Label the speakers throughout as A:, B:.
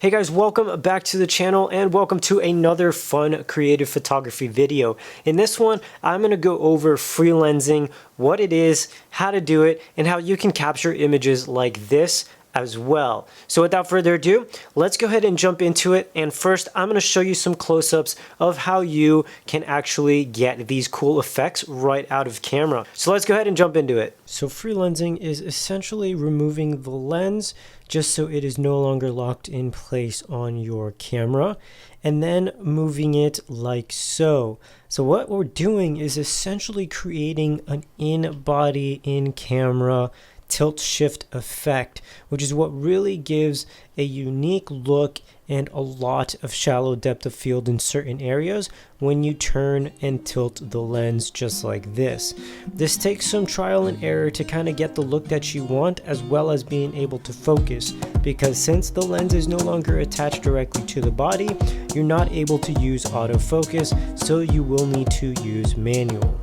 A: Hey guys, welcome back to the channel and welcome to another fun creative photography video. In this one, I'm going to go over free lensing, what it is, how to do it, and how you can capture images like this as well. So without further ado, let's go ahead and jump into it. And first, I'm going to show you some close-ups of how you can actually get these cool effects right out of camera. So let's go ahead and jump into it. So free lensing is essentially removing the lens just so it is no longer locked in place on your camera, and then moving it like so. So what we're doing is essentially creating an in-body, in-camera tilt shift effect, which is what really gives a unique look and a lot of shallow depth of field in certain areas when you turn and tilt the lens just like this. This takes some trial and error to kind of get the look that you want, as well as being able to focus, because since the lens is no longer attached directly to the body, you're not able to use autofocus, so you will need to use manual.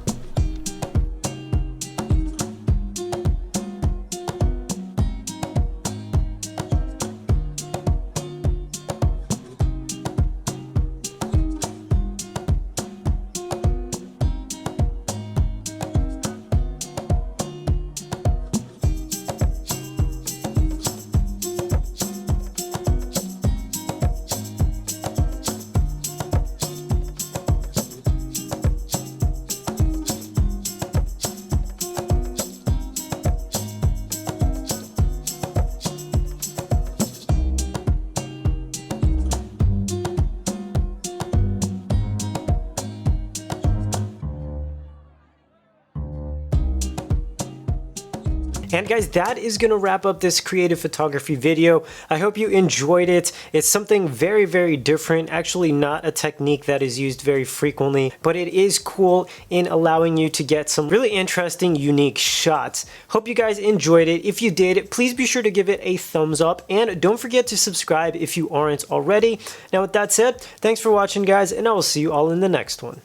A: And guys, that is going to wrap up this creative photography video. I hope you enjoyed it. It's something very, very different. Actually, not a technique that is used very frequently, but it is cool in allowing you to get some really interesting, unique shots. Hope you guys enjoyed it. If you did, please be sure to give it a thumbs up, and don't forget to subscribe if you aren't already. Now, with that said, thanks for watching, guys, and I will see you all in the next one.